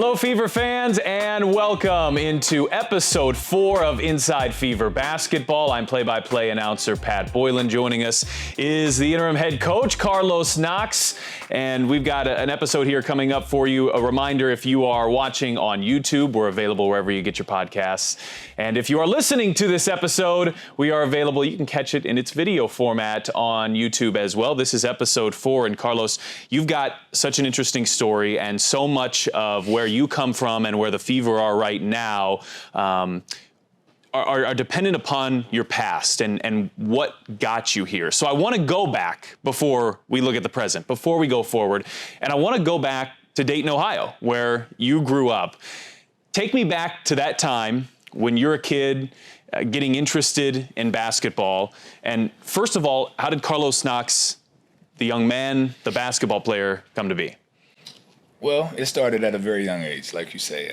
Hello, Fever fans, and welcome into episode 4 of Inside Fever Basketball. I'm play-by-play announcer Pat Boylan. Joining us is the interim head coach, Carlos Knox, and we've got an episode here coming up for you. A reminder, if you are watching on YouTube, we're available wherever you get your podcasts. And if you are listening to this episode, we are available. You can catch it in its video format on YouTube as well. This is episode 4, and Carlos, you've got such an interesting story, and so much of where you come from and where the Fever are right now are dependent upon your past and what got you here. So I want to go back before we look at the present, before we go forward, and I want to go back to Dayton, Ohio, where you grew up. Take me back to that time when you're a kid getting interested in basketball. And first of all, how did Carlos Knox, the young man, the basketball player, come to be? Well, it started at a very young age, like you say.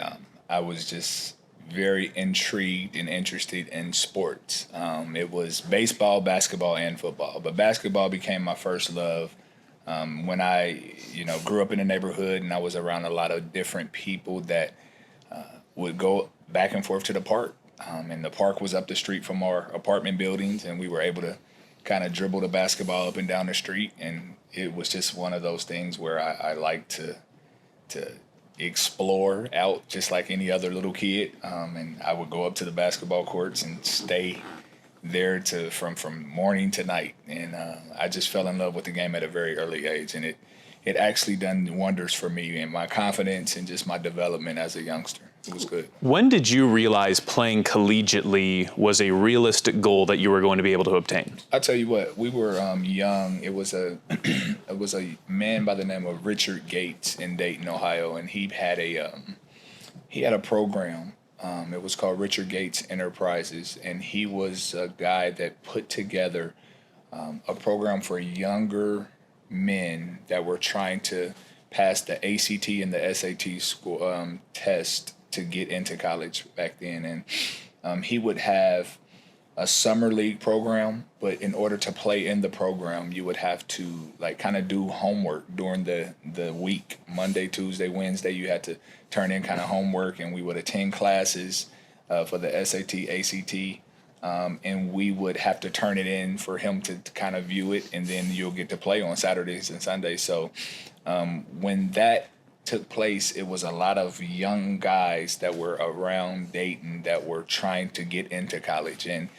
I was just very intrigued and interested in sports. It was baseball, basketball, and football. But basketball became my first love when I, grew up in the neighborhood and I was around a lot of different people that would go back and forth to the park. And the park was up the street from our apartment buildings, and we were able to kind of dribble the basketball up and down the street. And it was just one of those things where I liked to explore out just like any other little kid. And I would go up to the basketball courts and stay there from morning to night. And I just fell in love with the game at a very early age. And it actually done wonders for me and my confidence and just my development as a youngster. It was good. When did you realize playing collegiately was a realistic goal that you were going to be able to obtain? I'll tell you what, we were young. It was a man by the name of Richard Gates in Dayton, Ohio, and he had a program. It was called Richard Gates Enterprises, and he was a guy that put together a program for younger men that were trying to pass the ACT and the SAT school test to get into college back then. And he would have a summer league program, but in order to play in the program, you would have to kind of do homework during the week. Monday, Tuesday, Wednesday, you had to turn in kind of homework, and we would attend classes for the SAT, ACT, and we would have to turn it in for him to kind of view it, and then you'll get to play on Saturdays and Sundays. So when that took place, it was a lot of young guys that were around Dayton that were trying to get into college. And,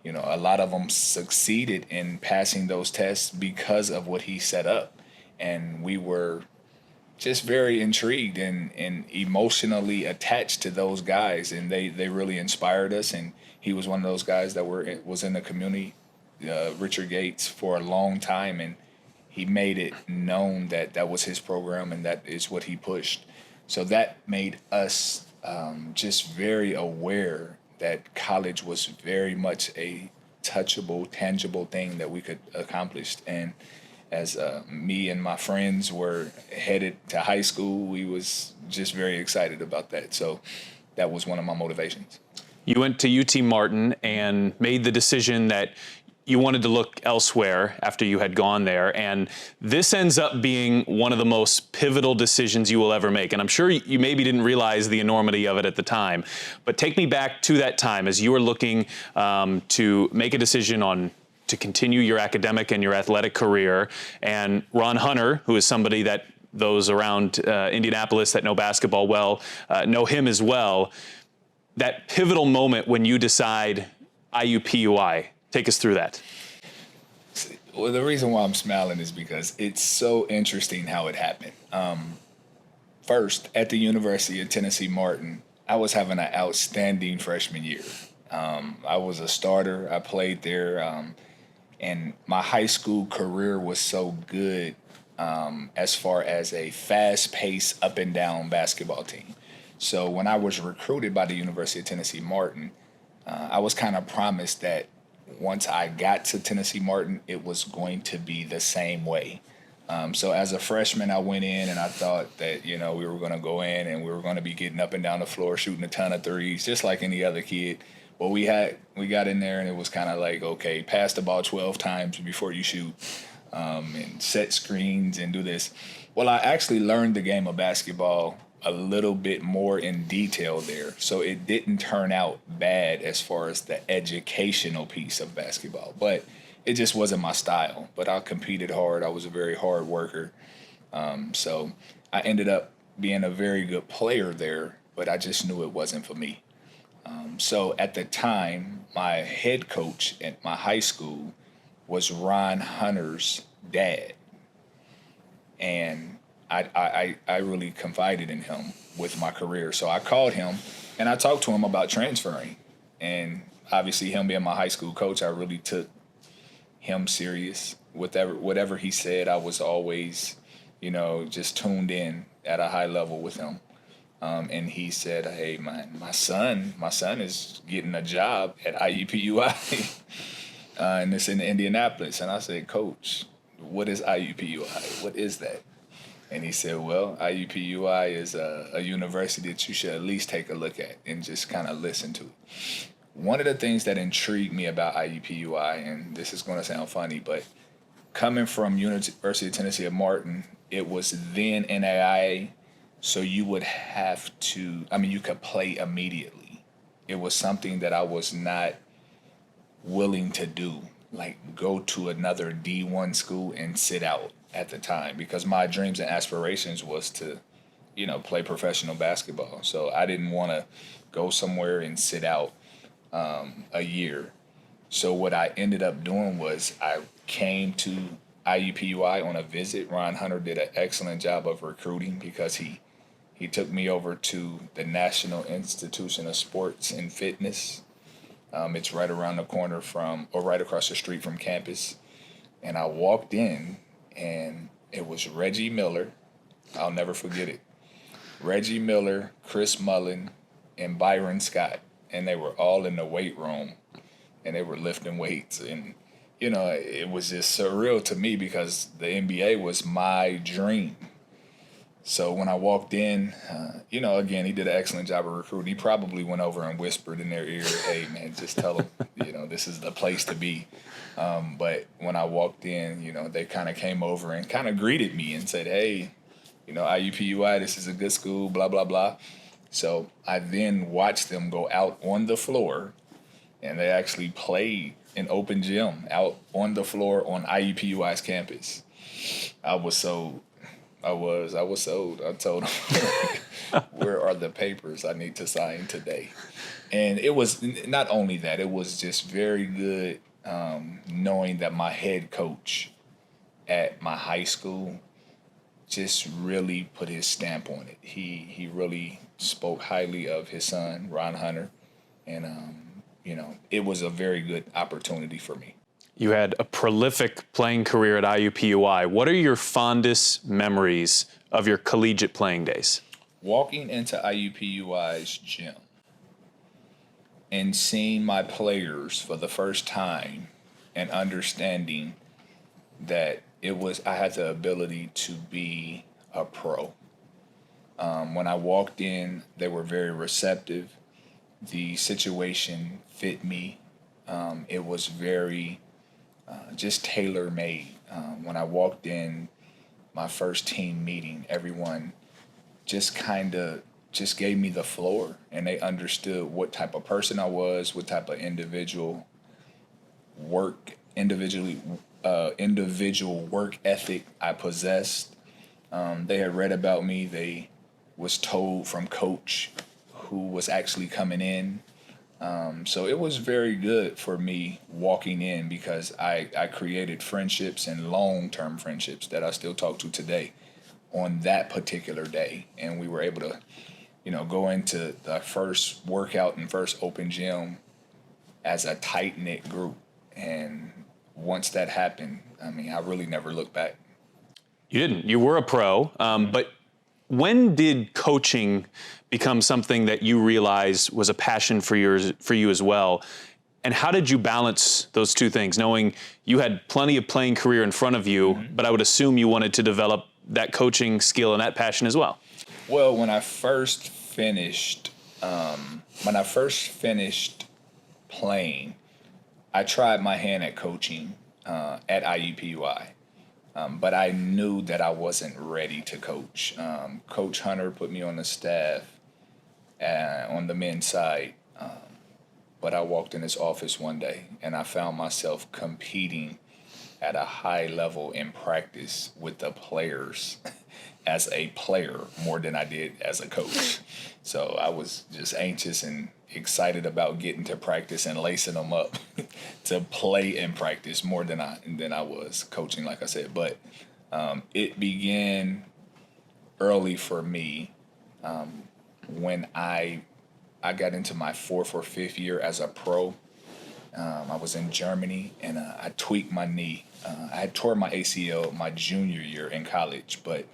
a lot of them succeeded in passing those tests because of what he set up. And we were just very intrigued and emotionally attached to those guys. And they really inspired us. And he was one of those guys that was in the community, Richard Gates, for a long time. And he made it known that that was his program and that is what he pushed. So that made us just very aware that college was very much a touchable, tangible thing that we could accomplish. And as me and my friends were headed to high school, we was just very excited about that. So that was one of my motivations. You went to UT Martin and made the decision that you wanted to look elsewhere after you had gone there, and this ends up being one of the most pivotal decisions you will ever make. And I'm sure you maybe didn't realize the enormity of it at the time, but take me back to that time as you were looking to make a decision to continue your academic and your athletic career. And Ron Hunter, who is somebody that those around Indianapolis that know basketball well know him as well. That pivotal moment when you decide IUPUI. Take us through that. Well, the reason why I'm smiling is because it's so interesting how it happened. First, at the University of Tennessee Martin, I was having an outstanding freshman year. I was a starter. I played there, and my high school career was so good as far as a fast-paced, up-and-down basketball team. So when I was recruited by the University of Tennessee Martin, I was kind of promised that once I got to Tennessee Martin, it was going to be the same way. So as a freshman, I went in and I thought that, we were going to go in and we were going to be getting up and down the floor, shooting a ton of threes, just like any other kid. But we got in there and it was kind of like, okay, pass the ball 12 times before you shoot, and set screens and do this. Well, I actually learned the game of basketball a little bit more in detail there. So it didn't turn out bad as far as the educational piece of basketball, but it just wasn't my style. But I competed hard. I was a very hard worker. So I ended up being a very good player there, but I just knew it wasn't for me. So at the time, my head coach at my high school was Ron Hunter's dad. And I really confided in him with my career. So I called him and I talked to him about transferring. And obviously, him being my high school coach, I really took him serious. Whatever he said, I was always, just tuned in at a high level with him. And he said, "Hey, man, my son is getting a job at IUPUI, and it's in Indianapolis." And I said, "Coach, what is IUPUI? What is that?" And he said, "Well, IUPUI is a university that you should at least take a look at and just kind of listen to." One of the things that intrigued me about IUPUI, and this is going to sound funny, but coming from University of Tennessee at Martin, it was then NAIA, so you would have to, you could play immediately. It was something that I was not willing to do, like go to another D1 school and sit out at the time, because my dreams and aspirations was to, play professional basketball. So I didn't want to go somewhere and sit out a year. So what I ended up doing was I came to IUPUI on a visit. Ron Hunter did an excellent job of recruiting because he took me over to the National Institution of Sports and Fitness. It's right around the corner right across the street from campus. And I walked in, and it was Reggie Miller. I'll never forget it. Reggie Miller, Chris Mullen, and Byron Scott. And they were all in the weight room, and they were lifting weights. And, it was just surreal to me because the NBA was my dream. So when I walked in, again, he did an excellent job of recruiting. He probably went over and whispered in their ear, "Hey, man, just tell them, this is the place to be." But when I walked in, they kind of came over and kind of greeted me and said, "Hey, IUPUI, this is a good school, blah, blah, blah." So I then watched them go out on the floor, and they actually played an open gym out on the floor on IUPUI's campus. I was sold. I told them, "Where are the papers I need to sign today?" And it was not only that, it was just very good knowing that my head coach at my high school just really put his stamp on it. He really spoke highly of his son, Ron Hunter, and it was a very good opportunity for me. You had a prolific playing career at IUPUI. What are your fondest memories of your collegiate playing days? Walking into IUPUI's gym and seeing my players for the first time and understanding that I had the ability to be a pro. When I walked in, they were very receptive. The situation fit me. It was very just tailor-made. When I walked in my first team meeting, everyone just gave me the floor, and they understood what type of person I was, what type of individual work ethic I possessed. They had read about me. They was told from coach who was actually coming in. So it was very good for me walking in because I created friendships and long-term friendships that I still talk to today on that particular day. And we were able to, go into the first workout and first open gym as a tight-knit group. And once that happened, I really never looked back. You didn't. You were a pro, but when did coaching become something that you realized was a passion for you as well? And how did you balance those two things, knowing you had plenty of playing career in front of you, but I would assume you wanted to develop that coaching skill and that passion as well? Well, when I first finished playing, I tried my hand at coaching at IUPUI. But I knew that I wasn't ready to coach. Coach Hunter put me on the staff on the men's side. But I walked in his office one day and I found myself competing at a high level in practice with the players as a player more than I did as a coach. So I was just anxious and excited about getting to practice and lacing them up to play in practice more than I was coaching, like I said. But it began early for me when I got into my 4th or 5th year as a pro. I was in Germany and I tweaked my knee. I had tore my ACL my junior year in college, but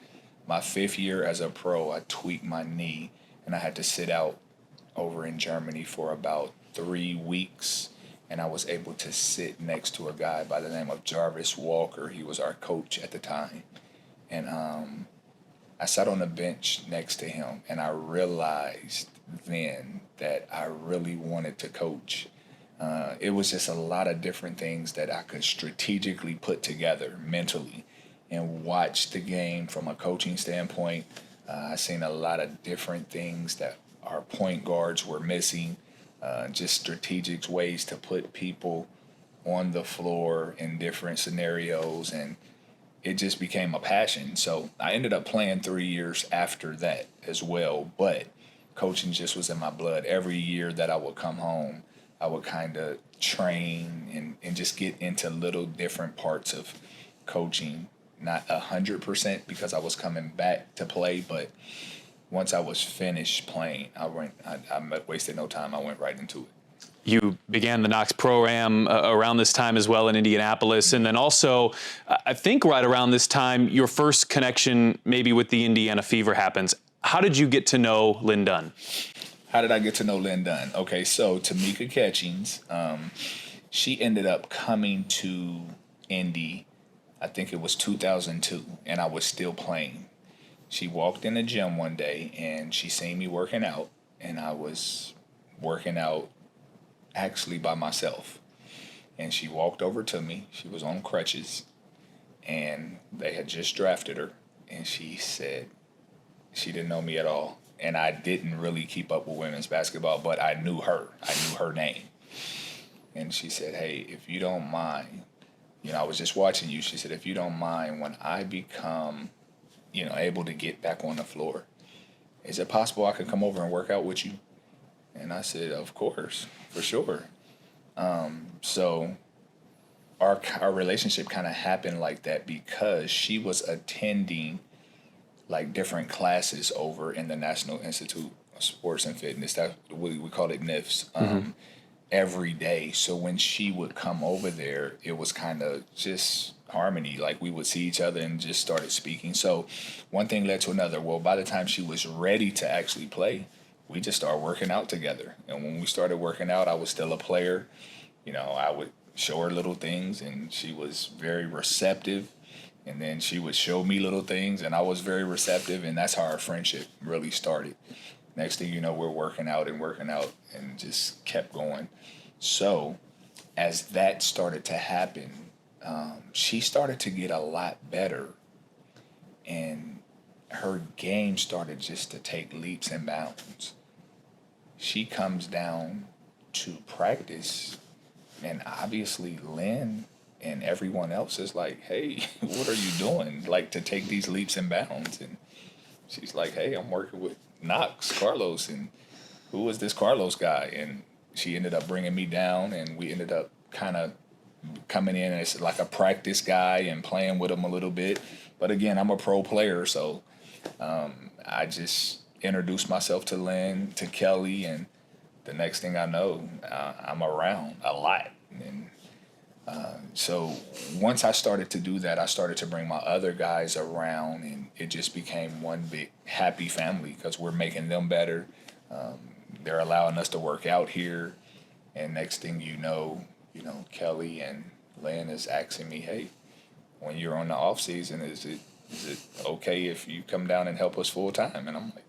my 5th year as a pro, I tweaked my knee and I had to sit out over in Germany for about 3 weeks. And I was able to sit next to a guy by the name of Jarvis Walker. He was our coach at the time. And I sat on the bench next to him and I realized then that I really wanted to coach. It was just a lot of different things that I could strategically put together mentally and watch the game from a coaching standpoint. I seen a lot of different things that our point guards were missing, just strategic ways to put people on the floor in different scenarios, and it just became a passion. So I ended up playing 3 years after that as well, but coaching just was in my blood. Every year that I would come home, I would kind of train and just get into little different parts of coaching. Not 100% because I was coming back to play, but once I was finished playing, I wasted no time. I went right into it. You began the Knox program around this time as well in Indianapolis. And then also, I think right around this time, your first connection maybe with the Indiana Fever happens. How did you get to know Lynn Dunn? How did I get to know Lynn Dunn? Okay, so Tamika Catchings, she ended up coming to Indy, I think it was 2002, and I was still playing. She walked in the gym one day, and she seen me working out, and I was working out actually by myself. And she walked over to me. She was on crutches, and they had just drafted her, and she said she didn't know me at all. And I didn't really keep up with women's basketball, but I knew her. I knew her name. And she said, hey, if you don't mind, I was just watching you. She said, if you don't mind, when I become, able to get back on the floor, is it possible I could come over and work out with you? And I said, of course, for sure. So our relationship kind of happened like that because she was attending like different classes over in the National Institute of Sports and Fitness. That we call it NIFS. Every day. So when she would come over there, it was kind of just harmony. Like we would see each other and just started speaking. So one thing led to another. Well, by the time she was ready to actually play, we just started working out together. And when we started working out, I was still a player. I would show her little things and she was very receptive. And then she would show me little things and I was very receptive. And that's how our friendship really started. Next thing you know, we're working out and just kept going. So as that started to happen, she started to get a lot better. And her game started just to take leaps and bounds. She comes down to practice, and obviously Lynn and everyone else is like, hey, what are you doing? Like to take these leaps and bounds. And she's like, hey, I'm working with Knox, Carlos, and who is this Carlos guy? And she ended up bringing me down, and we ended up kind of coming in as like a practice guy and playing with him a little bit. But again, I'm a pro player, so I just introduced myself to Lynn, to Kelly, and the next thing I know, I'm around a lot. And so once I started to do that, I started to bring my other guys around, and it just became one big happy family because we're making them better. They're allowing us to work out here, and next thing you know, Kelly and Lynn is asking me, hey, when you're on the off season, is it okay if you come down and help us full time? And I'm like,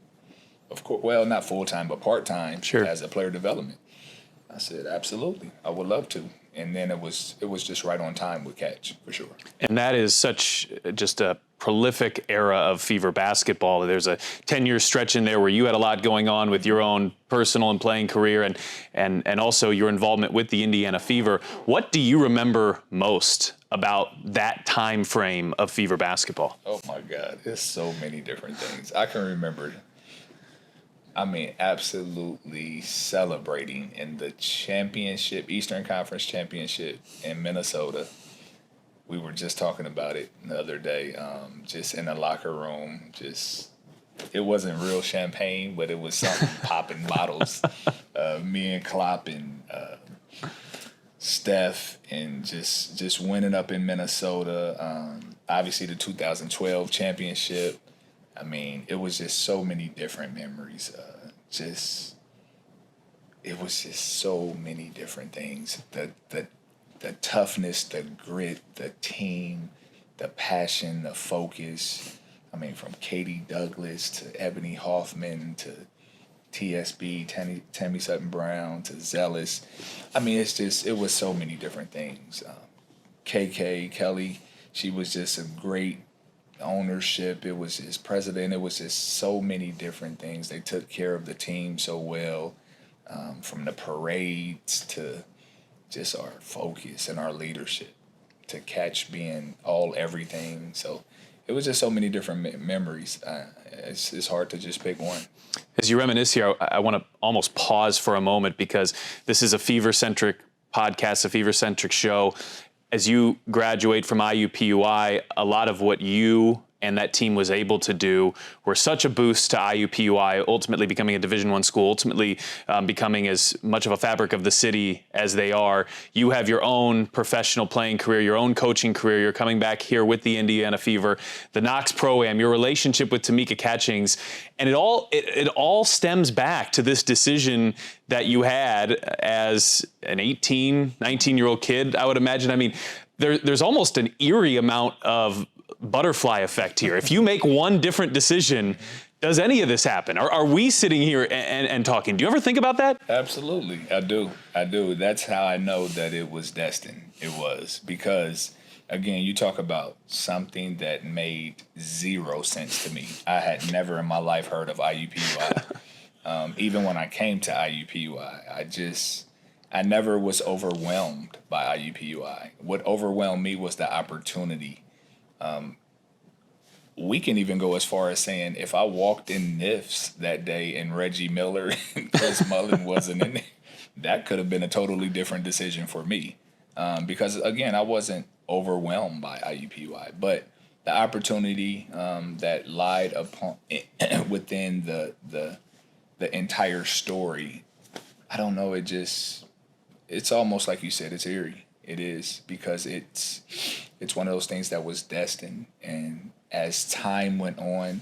of course. Well, not full time, but part time, Sure. As a player development. I said, absolutely, I would love to. And then it was just right on time with Catch, for sure. And that is such just a prolific era of Fever basketball. There's a 10-year stretch in there where you had a lot going on with your own personal and playing career, and also your involvement with the Indiana Fever. What do you remember most about that time frame of Fever basketball? Oh my God, there's so many different things. I can remember, absolutely celebrating in the championship, Eastern Conference Championship in Minnesota. We were just talking about it the other day, just in the locker room. It wasn't real champagne, but it was something popping bottles. Me and Klopp and Steph, and just winning up in Minnesota. Obviously, the 2012 championship. It was just so many different memories. It was just so many different things. The toughness, the grit, the team, the passion, the focus. From Katie Douglas to Ebony Hoffman to TSB, Tammy Sutton Brown to Zealous. It was so many different things. Kelly, she was just a great ownership. It was just president. It was just so many different things. They took care of the team so well, from the parades to just our focus and our leadership, to Catch being everything. So it was just so many different memories. It's hard to just pick one. As you reminisce here, I want to almost pause for a moment, because this is a Fever-centric podcast, a Fever-centric show. As you graduate from IUPUI, a lot of what you and that team was able to do were such a boost to IUPUI, ultimately becoming a Division I school, ultimately becoming as much of a fabric of the city as they are. You have your own professional playing career, your own coaching career. You're coming back here with the Indiana Fever, the Knox Pro-Am, your relationship with Tamika Catchings, and it all stems back to this decision that you had as an 18, 19-year-old kid, I would imagine. There's almost an eerie amount of butterfly effect here. If you make one different decision, does any of this happen? Are we sitting here and talking? Do you ever think about that? Absolutely. I do. That's how I know that it was destined. It was because, again, you talk about something that made zero sense to me. I had never in my life heard of IUPUI. Even when I came to IUPUI, I never was overwhelmed by IUPUI. What overwhelmed me was the opportunity. We can even go as far as saying, if I walked in NIFS that day and Reggie Miller and Chris Mullen wasn't in there, that could have been a totally different decision for me. Because, again, I wasn't overwhelmed by IUPUI. But the opportunity that lied upon within the entire story, I don't know, it's almost like you said, it's eerie. It is, because it's one of those things that was destined. And as time went on,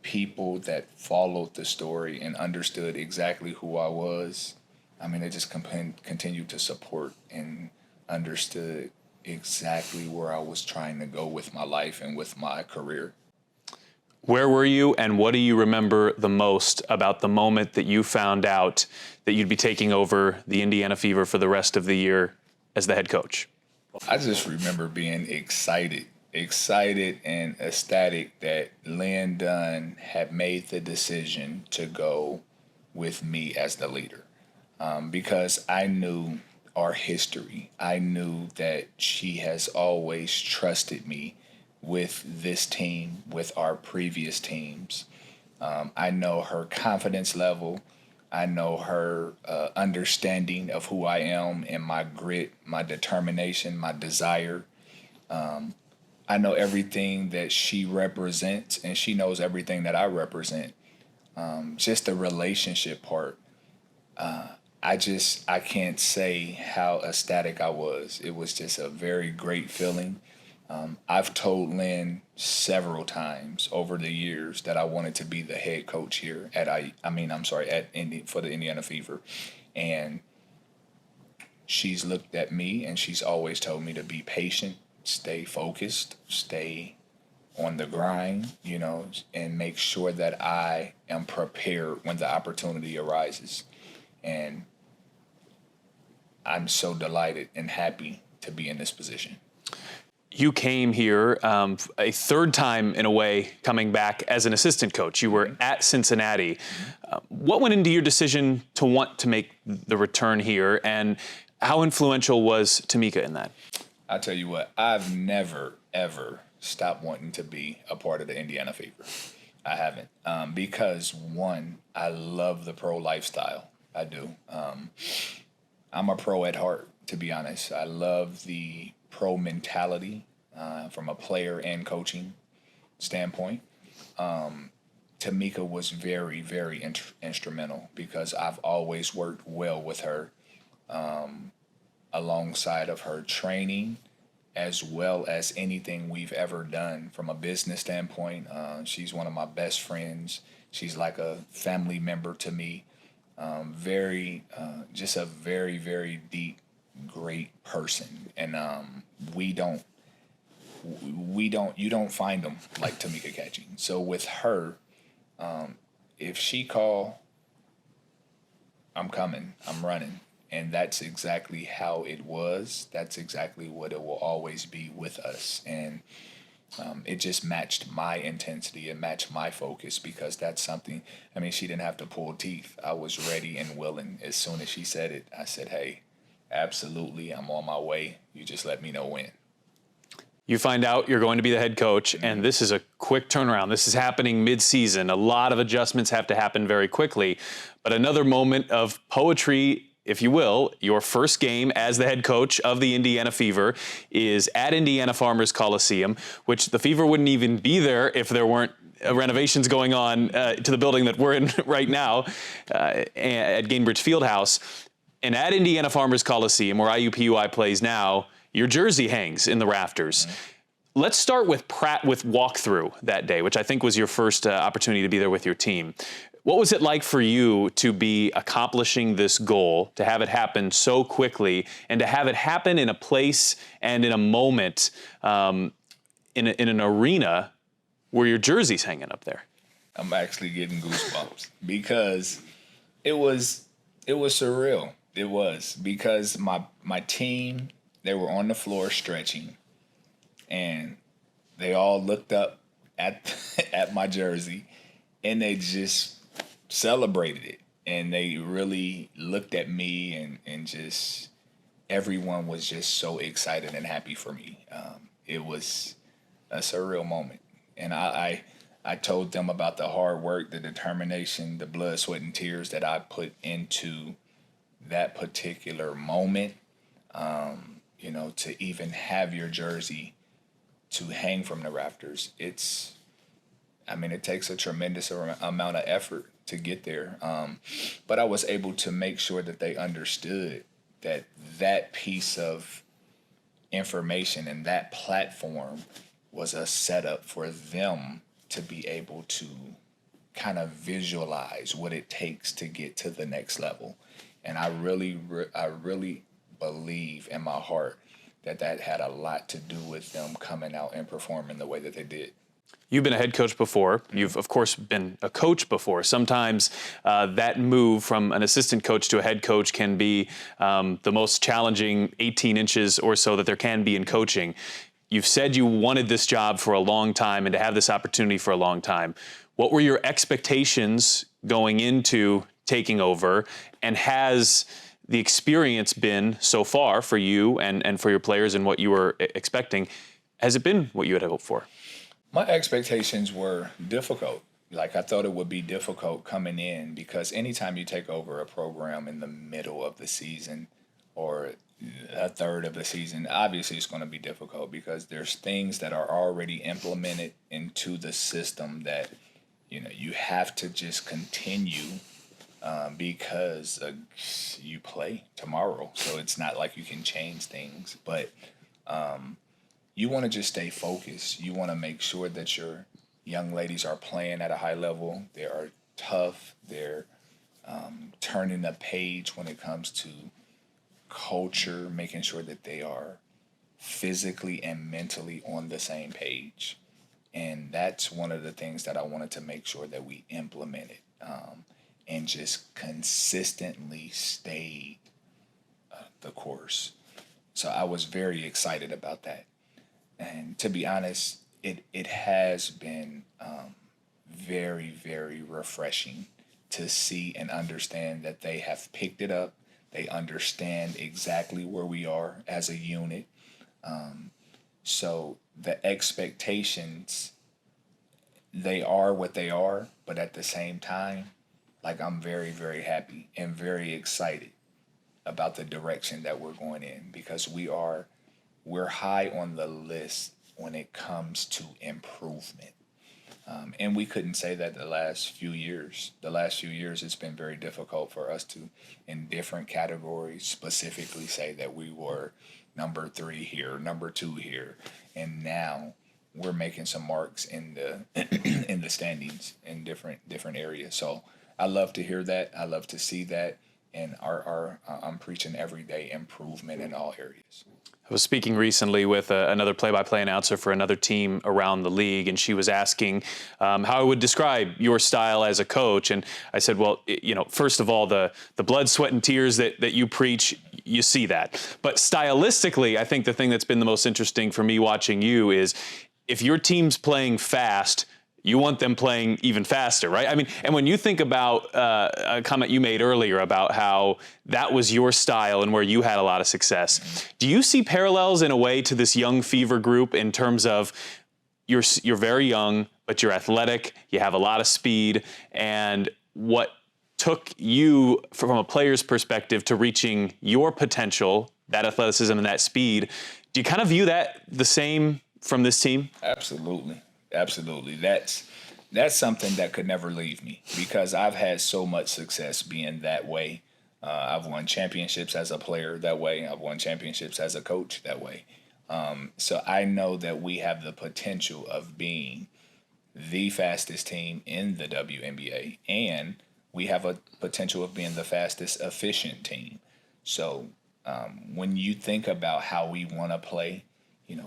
people that followed the story and understood exactly who I was, they just continued to support and understood exactly where I was trying to go with my life and with my career. Where were you, and what do you remember the most about the moment that you found out that you'd be taking over the Indiana Fever for the rest of the year as the head coach? I just remember being excited and ecstatic that Lynn Dunn had made the decision to go with me as the leader, because I knew our history. I knew that she has always trusted me with this team, with our previous teams. I know her confidence level. I know her understanding of who I am and my grit, my determination, my desire. I know everything that she represents, and she knows everything that I represent. Just the relationship part. I can't say how ecstatic I was. It was just a very great feeling. I've told Lynn several times over the years that I wanted to be the head coach here for the Indiana Fever, and she's looked at me and she's always told me to be patient, stay focused, stay on the grind, and make sure that I am prepared when the opportunity arises. And I'm so delighted and happy to be in this position. You came here a third time, in a way, coming back as an assistant coach. You were at Cincinnati. What went into your decision to want to make the return here, and how influential was Tamika in that? I'll tell you what, I've never, ever stopped wanting to be a part of the Indiana Fever. I haven't. Because, one, I love the pro lifestyle. I do. I'm a pro at heart, to be honest. I love the pro mentality from a player and coaching standpoint. Tamika was very, very instrumental because I've always worked well with her alongside of her training as well as anything we've ever done from a business standpoint. She's one of my best friends. She's like a family member to me. Just a very, very deep, great person. And you don't find them like Tamika Catchings. So with her, if she call, I'm coming, I'm running. And that's exactly how it was. That's exactly what it will always be with us. And it just matched my intensity. It matched my focus because that's something, I mean, she didn't have to pull teeth. I was ready and willing. As soon as she said it, I said, hey, absolutely, I'm on my way. You just let me know when. You find out you're going to be the head coach, and this is a quick turnaround. This is happening mid-season. A lot of adjustments have to happen very quickly. But another moment of poetry, if you will, your first game as the head coach of the Indiana Fever is at Indiana Farmers Coliseum, which the Fever wouldn't even be there if there weren't renovations going on to the building that we're in right now at Gainbridge Fieldhouse. And at Indiana Farmers Coliseum, where IUPUI plays now, your jersey hangs in the rafters. Let's start with walkthrough that day, which I think was your first opportunity to be there with your team. What was it like for you to be accomplishing this goal, to have it happen so quickly, and to have it happen in a place and in a moment in an arena where your jersey's hanging up there? I'm actually getting goosebumps because it was surreal. It was because my team, they were on the floor stretching, and they all looked up at my jersey, and they just celebrated it. And they really looked at me, and just everyone was just so excited and happy for me. It was a surreal moment. And I told them about the hard work, the determination, the blood, sweat, and tears that I put into that particular moment. To even have your jersey to hang from the rafters, it takes a tremendous amount of effort to get there. But I was able to make sure that they understood that piece of information and that platform was a setup for them to be able to kind of visualize what it takes to get to the next level. And I really believe in my heart that had a lot to do with them coming out and performing the way that they did. You've been a head coach before. You've, of course, been a coach before. Sometimes that move from an assistant coach to a head coach can be the most challenging 18 inches or so that there can be in coaching. You've said you wanted this job for a long time and to have this opportunity for a long time. What were your expectations going into taking over, and has the experience been so far for you and for your players and what you were expecting? Has it been what you had hoped for? My expectations were difficult. Like, I thought it would be difficult coming in because anytime you take over a program in the middle of the season or a third of the season, obviously it's going to be difficult because there's things that are already implemented into the system that, you have to just continue because you play tomorrow. So it's not like you can change things, but you want to just stay focused. You want to make sure that your young ladies are playing at a high level. They are tough. They're turning the page when it comes to culture, making sure that they are physically and mentally on the same page. And that's one of the things that I wanted to make sure that we implemented and just consistently stayed the course. So I was very excited about that. And to be honest, it has been very, very refreshing to see and understand that they have picked it up. They understand exactly where we are as a unit. So the expectations, they are what they are, but at the same time, like I'm very, very happy and very excited about the direction that we're going in because we're high on the list when it comes to improvement. And we couldn't say that the last few years. The last few years, it's been very difficult for us to, in different categories, specifically say that we were number 3 here, number 2 here, and now we're making some marks in the in the standings in different areas. So I love to hear that. I love to see that, and I'm preaching everyday improvement in all areas. I was speaking recently with another play-by-play announcer for another team around the league, and she was asking how I would describe your style as a coach. And I said, well, first of all, the blood, sweat, and tears that you preach, you see that. But stylistically, I think the thing that's been the most interesting for me watching you is if your team's playing fast, you want them playing even faster, right? I mean, and when you think about a comment you made earlier about how that was your style and where you had a lot of success, do you see parallels in a way to this young Fever group in terms of you're very young, but you're athletic, you have a lot of speed, and what took you from a player's perspective to reaching your potential, that athleticism and that speed, do you kind of view that the same from this team? Absolutely. Absolutely. That's something that could never leave me because I've had so much success being that way. I've won championships as a player that way. I've won championships as a coach that way. So I know that we have the potential of being the fastest team in the WNBA, and we have a potential of being the fastest efficient team. So when you think about how we want to play,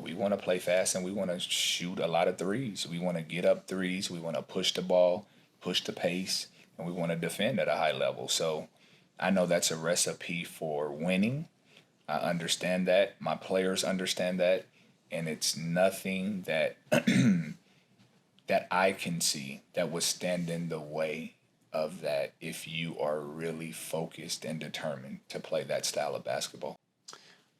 we want to play fast and we want to shoot a lot of threes. We want to get up threes. We want to push the ball, push the pace, and we want to defend at a high level. So I know that's a recipe for winning. I understand that. My players understand that. And it's nothing that that I can see that would stand in the way of that if you are really focused and determined to play that style of basketball.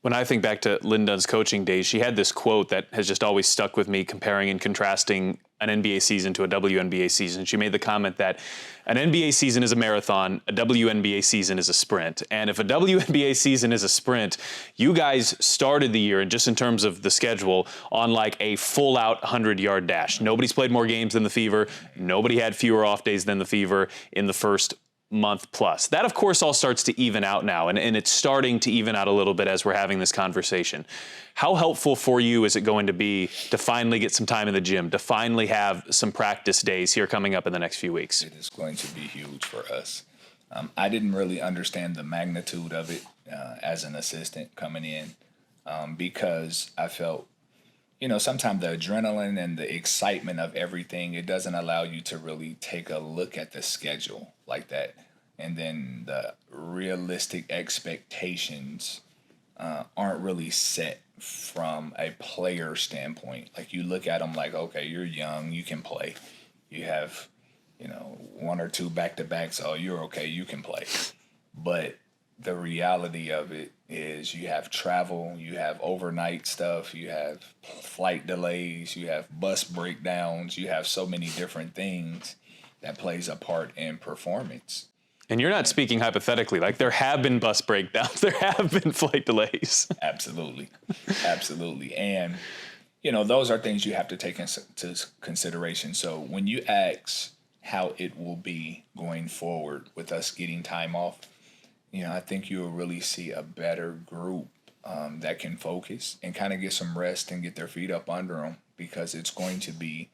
When I think back to Lynn Dunn's coaching days, she had this quote that has just always stuck with me, comparing and contrasting an NBA season to a WNBA season. She made the comment that an NBA season is a marathon, a WNBA season is a sprint. And if a WNBA season is a sprint, you guys started the year, and just in terms of the schedule, on like a full-out 100-yard dash. Nobody's played more games than the Fever. Nobody had fewer off days than the Fever in the first month plus. That, of course, all starts to even out now, and it's starting to even out a little bit as we're having this conversation. How helpful for you is it going to be to finally get some time in the gym, to finally have some practice days here coming up in the next few weeks? It is going to be huge for us. I didn't really understand the magnitude of it as an assistant coming in because I felt, sometimes the adrenaline and the excitement of everything, it doesn't allow you to really take a look at the schedule like that. And then the realistic expectations aren't really set from a player standpoint. Like you look at them like, okay, you're young, you can play. You have, 1 or 2 back-to-backs, oh, you're okay, you can play. But the reality of it is you have travel, you have overnight stuff, you have flight delays, you have bus breakdowns, you have so many different things that plays a part in performance. And you're not speaking hypothetically. Like, there have been bus breakdowns, there have been flight delays. Absolutely. Absolutely. And, those are things you have to take into consideration. So when you ask how it will be going forward with us getting time off, I think you'll really see a better group that can focus and kind of get some rest and get their feet up under them, because it's going to be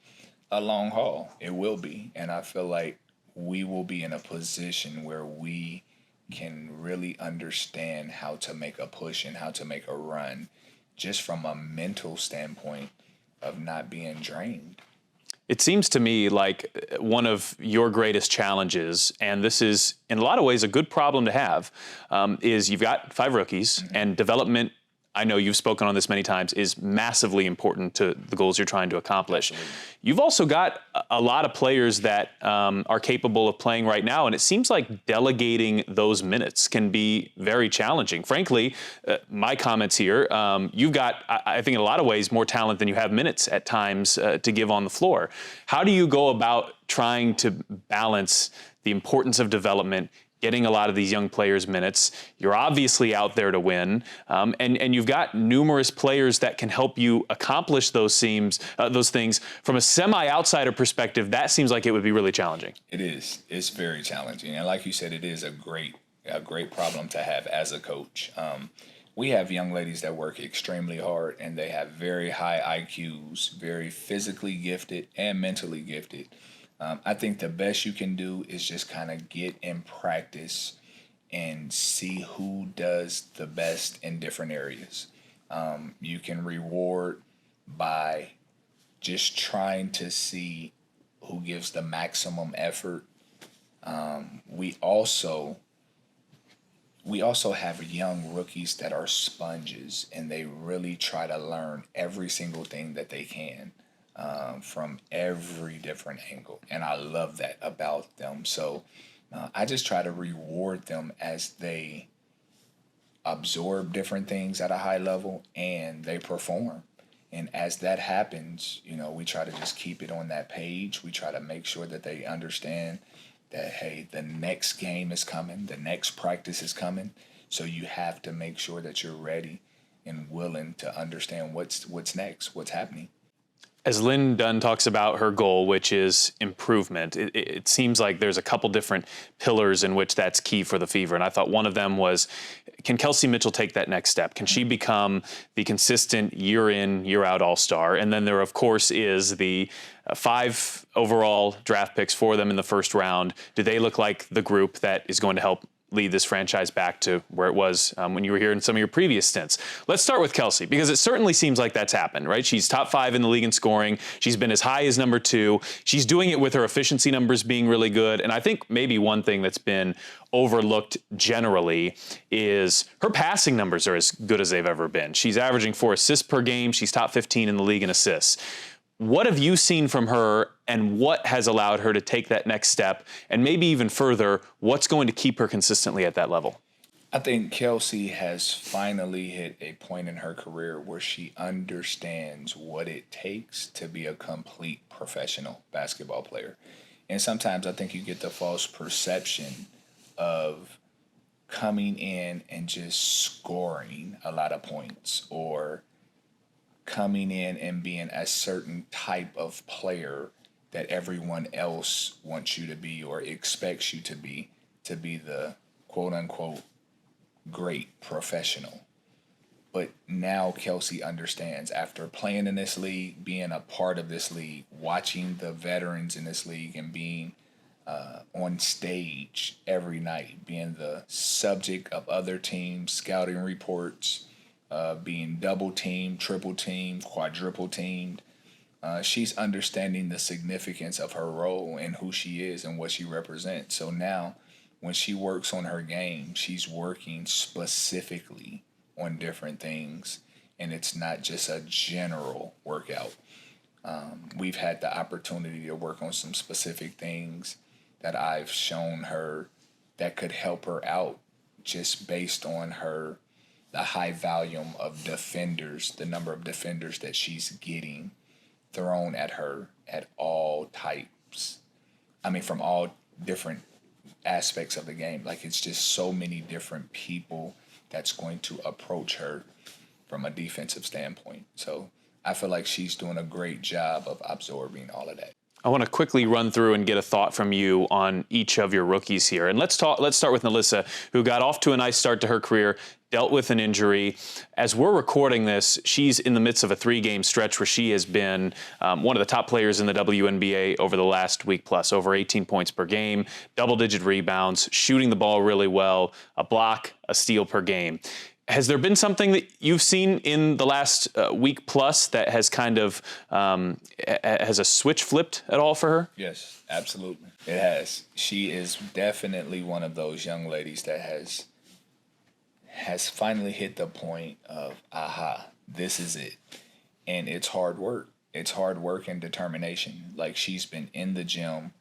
a long haul. It will be. And I feel like we will be in a position where we can really understand how to make a push and how to make a run just from a mental standpoint of not being drained. It seems to me like one of your greatest challenges, and this is in a lot of ways a good problem to have, is you've got 5 rookies, and development, I know you've spoken on this many times, is massively important to the goals you're trying to accomplish. Absolutely. You've also got a lot of players that are capable of playing right now, and it seems like delegating those minutes can be very challenging. Frankly, my comments here, you've got, I think in a lot of ways, more talent than you have minutes at times to give on the floor. How do you go about trying to balance the importance of development, getting a lot of these young players minutes? You're obviously out there to win, and you've got numerous players that can help you accomplish those things. From a semi-outsider perspective, that seems like it would be really challenging. It is. It's very challenging, and like you said, it is a great problem to have as a coach. We have young ladies that work extremely hard, and they have very high IQs, very physically gifted and mentally gifted. I think the best you can do is just kind of get in practice and see who does the best in different areas. You can reward by just trying to see who gives the maximum effort. We also have young rookies that are sponges, and they really try to learn every single thing that they can. From every different angle. And I love that about them. So I just try to reward them as they absorb different things at a high level and they perform. And as that happens, we try to just keep it on that page. We try to make sure that they understand that, hey, the next game is coming, the next practice is coming. So you have to make sure that you're ready and willing to understand what's next, what's happening. As Lynn Dunn talks about her goal, which is improvement, it seems like there's a couple different pillars in which that's key for the Fever. And I thought one of them was, can Kelsey Mitchell take that next step? Can she become the consistent year in, year out all-star? And then there, of course, is the 5 overall draft picks for them in the first round. Do they look like the group that is going to help lead this franchise back to where it was when you were here in some of your previous stints? Let's start with Kelsey, because it certainly seems like that's happened, right? She's top 5 in the league in scoring. She's been as high as number 2. She's doing it with her efficiency numbers being really good. And I think maybe one thing that's been overlooked generally is her passing numbers are as good as they've ever been. She's averaging 4 assists per game. She's top 15 in the league in assists. What have you seen from her, and what has allowed her to take that next step? And maybe even further, what's going to keep her consistently at that level? I think Kelsey has finally hit a point in her career where she understands what it takes to be a complete professional basketball player. And sometimes I think you get the false perception of coming in and just scoring a lot of points, or coming in and being a certain type of player that everyone else wants you to be or expects you to be the quote-unquote great professional. But now Kelsey understands, after playing in this league, being a part of this league, watching the veterans in this league, and being on stage every night, being the subject of other teams' scouting reports, being double teamed, triple teamed, quadruple teamed. She's understanding the significance of her role and who she is and what she represents. So now when she works on her game, she's working specifically on different things, and it's not just a general workout. We've had the opportunity to work on some specific things that I've shown her that could help her out, just based on the high volume of defenders, the number of defenders that she's getting thrown at her at all types. I mean, from all different aspects of the game. Like, it's just so many different people that's going to approach her from a defensive standpoint. So I feel like she's doing a great job of absorbing all of that. I want to quickly run through and get a thought from you on each of your rookies here. And let's start with NaLyssa, who got off to a nice start to her career, dealt with an injury. As we're recording this, she's in the midst of a 3-game stretch where she has been one of the top players in the WNBA over the last week plus, over 18 points per game, double-digit rebounds, shooting the ball really well, a block, a steal per game. Has there been something that you've seen in the last week plus that has kind of has a switch flipped at all for her? Yes, absolutely. It has. She is definitely one of those young ladies that has finally hit the point of, aha, this is it. And it's hard work. It's hard work and determination. Like, she's been in the gym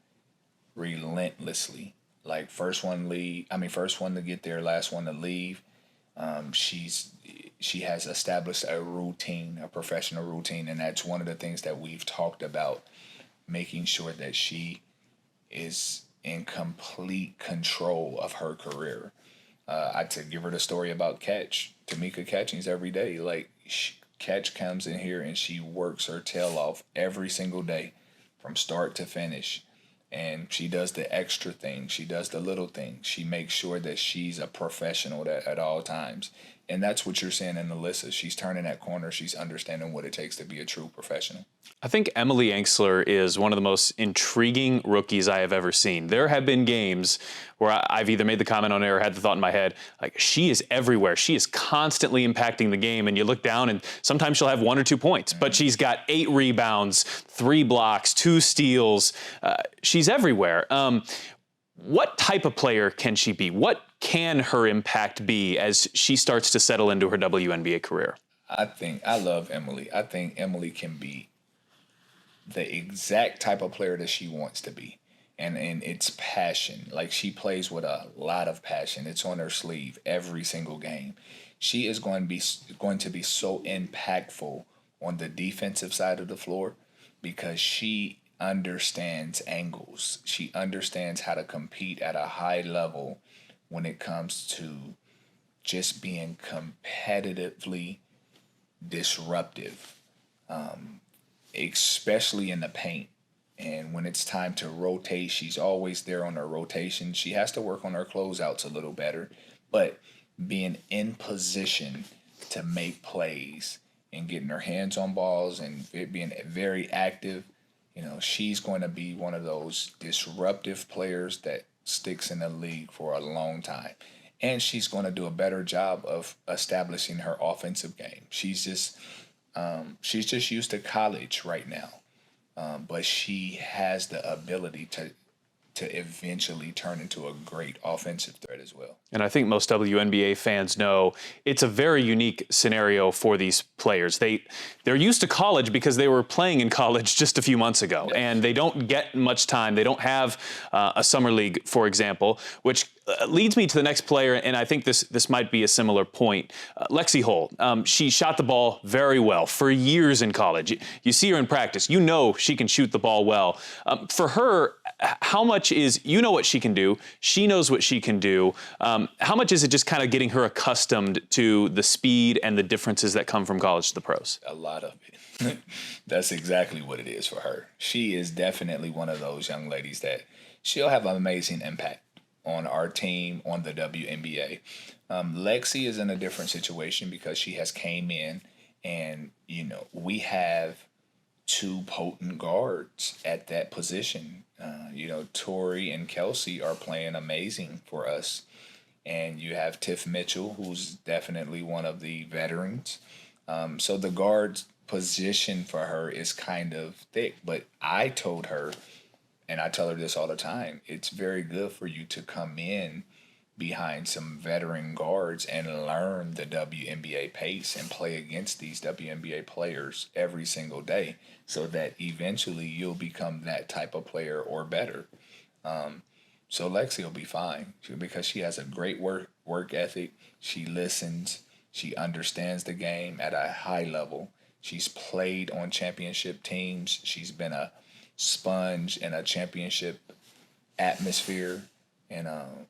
relentlessly. Like, first one to get there, last one to leave. She has established a routine, a professional routine, and that's one of the things that we've talked about, making sure that she is in complete control of her career. I to give her the story about Tamika Catchings every day. Like, Catch comes in here and she works her tail off every single day from start to finish. And she does the extra things. She does the little things. She makes sure that she's a professional at all times. And that's what you're seeing in Alyssa. She's turning that corner. She's understanding what it takes to be a true professional. I think Emily Engstler is one of the most intriguing rookies I have ever seen. There have been games where I've either made the comment on it or had the thought in my head, like, she is everywhere. She is constantly impacting the game. And you look down and sometimes she'll have 1 or 2 points, but she's got 8 rebounds, 3 blocks, 2 steals. She's everywhere. What type of player can she be? What can her impact be as she starts to settle into her WNBA career? I love Emily. I think Emily can be the exact type of player that she wants to be. And it's passion. Like, she plays with a lot of passion. It's on her sleeve every single game. She is going to be so impactful on the defensive side of the floor because she understands angles. She understands how to compete at a high level when it comes to just being competitively disruptive, especially in the paint. And when it's time to rotate, she's always there on her rotation. She has to work on her closeouts a little better, but being in position to make plays and getting her hands on balls and being very active, she's going to be one of those disruptive players that sticks in the league for a long time. And she's going to do a better job of establishing her offensive game. She's just used to college right now. But she has the ability to eventually turn into a great offensive threat as well. And I think most WNBA fans know it's a very unique scenario for these players. They're used to college because they were playing in college just a few months ago, and they don't get much time. They don't have a summer league, for example, which leads me to the next player, and I think this might be a similar point. Lexi Hull. She shot the ball very well for years in college. You see her in practice. You know she can shoot the ball well. For her, how much is, what she can do, she knows what she can do. How much is it just kind of getting her accustomed to the speed and the differences that come from college to the pros? A lot of it. That's exactly what it is for her. She is definitely one of those young ladies that she'll have an amazing impact on our team, on the WNBA. Lexi is in a different situation because she has came in and, we have 2 potent guards at that position. Tori and Kelsey are playing amazing for us. And you have Tiff Mitchell, who's definitely one of the veterans. So the guard position for her is kind of thick. But I told her, and I tell her this all the time, it's very good for you to come in behind some veteran guards and learn the WNBA pace and play against these WNBA players every single day so that eventually you'll become that type of player or better. So Lexi will be fine because she has a great work ethic. She listens. She understands the game at a high level. She's played on championship teams. She's been a sponge in a championship atmosphere. And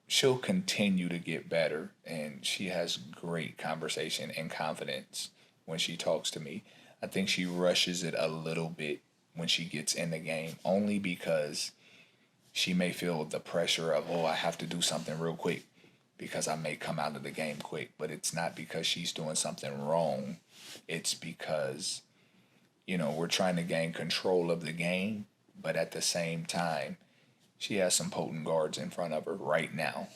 she'll continue to get better. And she has great conversation and confidence when she talks to me. I think she rushes it a little bit when she gets in the game, only because she may feel the pressure of, I have to do something real quick because I may come out of the game quick. But it's not because she's doing something wrong. It's because, we're trying to gain control of the game. But at the same time, she has some potent guards in front of her right now.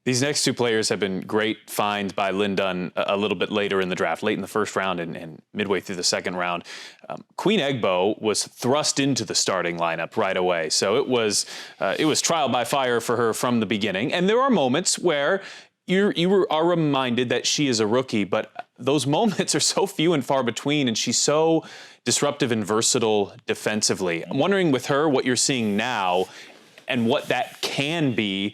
These next two players have been great finds by Lynn Dunn a little bit later in the draft, late in the first round and midway through the second round. Queen Egbo was thrust into the starting lineup right away. So it was trial by fire for her from the beginning. And there are moments where you are reminded that she is a rookie, but those moments are so few and far between, and she's so disruptive and versatile defensively. I'm wondering with her what you're seeing now and what that can be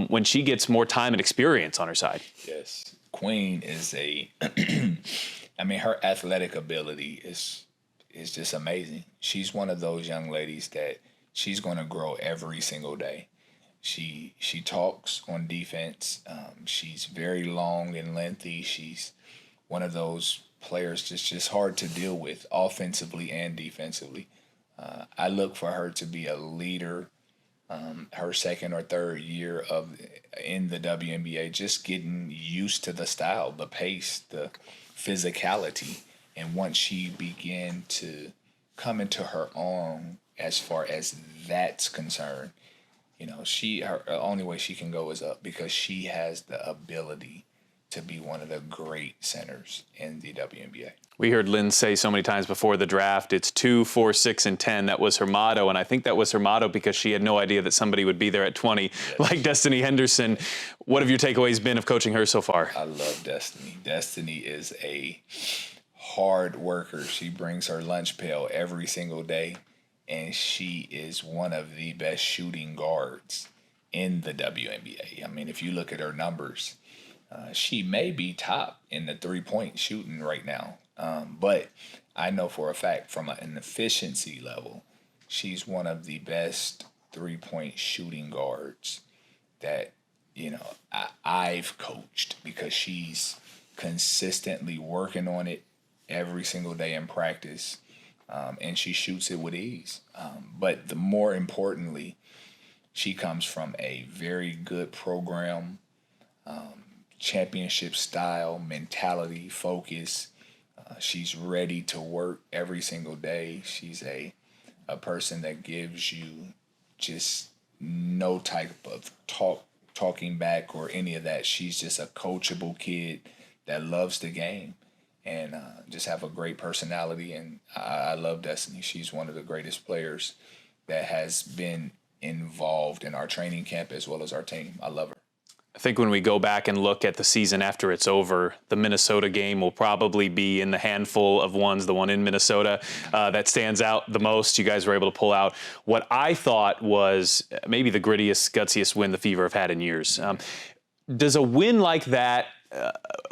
when she gets more time and experience on her side. Yes. Queen is I mean, her athletic ability is just amazing. She's one of those young ladies that she's going to grow every single day. She talks on defense. She's very long and lengthy. She's one of those players just hard to deal with offensively and defensively. I look for her to be a leader her second or third year in the WNBA, just getting used to the style, the pace, the physicality. And once she began to come into her own as far as that's concerned, you know, her only way she can go is up, because she has the ability to be one of the great centers in the WNBA. We heard Lynn say so many times before the draft, it's 2, 4, 6, and 10. That was her motto, and I think that was her motto because she had no idea that somebody would be there at 20, yes, like Destiny Henderson. What have your takeaways been of coaching her so far? I love Destiny. Destiny is a hard worker. She brings her lunch pail every single day, and she is one of the best shooting guards in the WNBA. I mean, if you look at her numbers, she may be top in the three-point shooting right now. But I know for a fact from an efficiency level, she's one of the best three-point shooting guards that, you know, I've coached, because she's consistently working on it every single day in practice, and she shoots it with ease. But the more importantly, she comes from a very good program, championship style, mentality, focus. She's ready to work every single day. She's a person that gives you just no type of talking back or any of that. She's just a coachable kid that loves the game and just have a great personality. And I love Destiny. She's one of the greatest players that has been involved in our training camp as well as our team. I love her. I think when we go back and look at the season after it's over, the Minnesota game will probably be in the handful of ones, the one in Minnesota, that stands out the most. You guys were able to pull out what I thought was maybe the grittiest, gutsiest win the Fever have had in years. Does a win like that,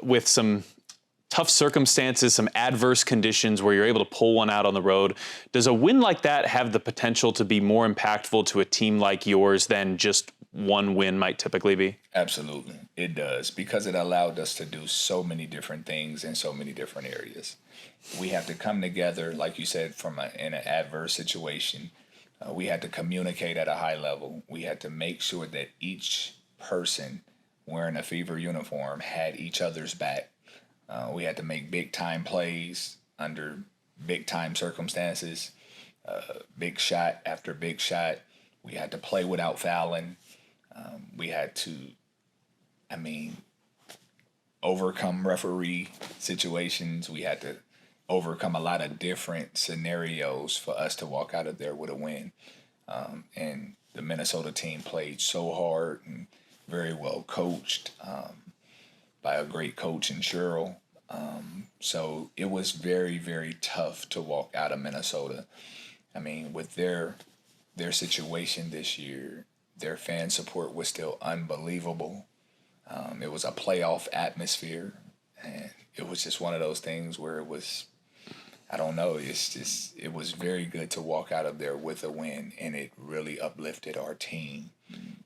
with some tough circumstances, some adverse conditions where you're able to pull one out on the road, does a win like that have the potential to be more impactful to a team like yours than just one win might typically be? Absolutely, it does, because it allowed us to do so many different things in so many different areas. We have to come together, like you said, in an adverse situation. We had to communicate at a high level. We had to make sure that each person wearing a Fever uniform had each other's back. We had to make big-time plays under big-time circumstances, big shot after big shot. We had to play without fouling. We had to, overcome referee situations. We had to overcome a lot of different scenarios for us to walk out of there with a win. And the Minnesota team played so hard and very well coached by a great coach in Cheryl. So it was very, very tough to walk out of Minnesota. I mean, with their situation this year, their fan support was still unbelievable. It was a playoff atmosphere, and it was just one of those things where it was, I don't know, it was very good to walk out of there with a win, and it really uplifted our team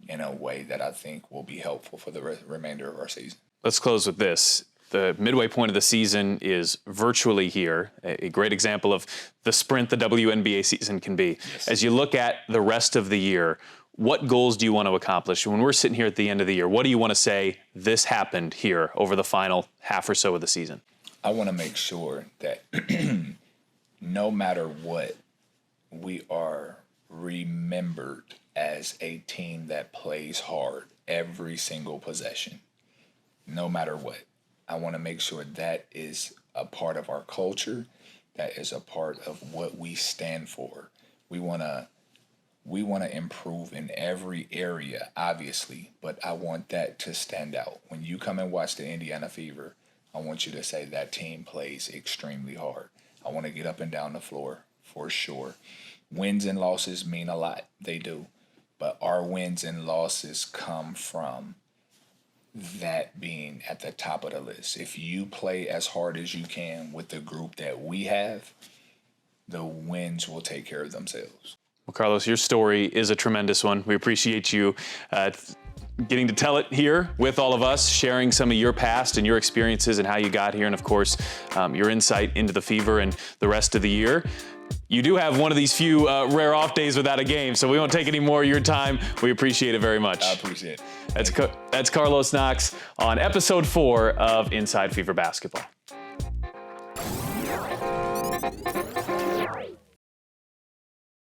in a way that I think will be helpful for the remainder of our season. Let's close with this. The midway point of the season is virtually here, a great example of the sprint the WNBA season can be. Yes. As you look at the rest of the year, what goals do you want to accomplish? When we're sitting here at the end of the year, what do you want to say, this happened here over the final half or so of the season? I want to make sure that no matter what, we are remembered as a team that plays hard every single possession, no matter what. I want to make sure that is a part of our culture. That is a part of what we stand for. We want to improve in every area, obviously, but I want that to stand out. When you come and watch the Indiana Fever, I want you to say that team plays extremely hard. I want to get up and down the floor for sure. Wins and losses mean a lot. They do. But our wins and losses come from that being at the top of the list. If you play as hard as you can with the group that we have, the wins will take care of themselves. Well, Carlos, your story is a tremendous one. We appreciate you getting to tell it here with all of us, sharing some of your past and your experiences and how you got here, and of course, your insight into the Fever and the rest of the year. You do have one of these few rare off days without a game, so we won't take any more of your time. We appreciate it very much. I appreciate it. That's Carlos Knox on episode 4 of Inside Fever Basketball.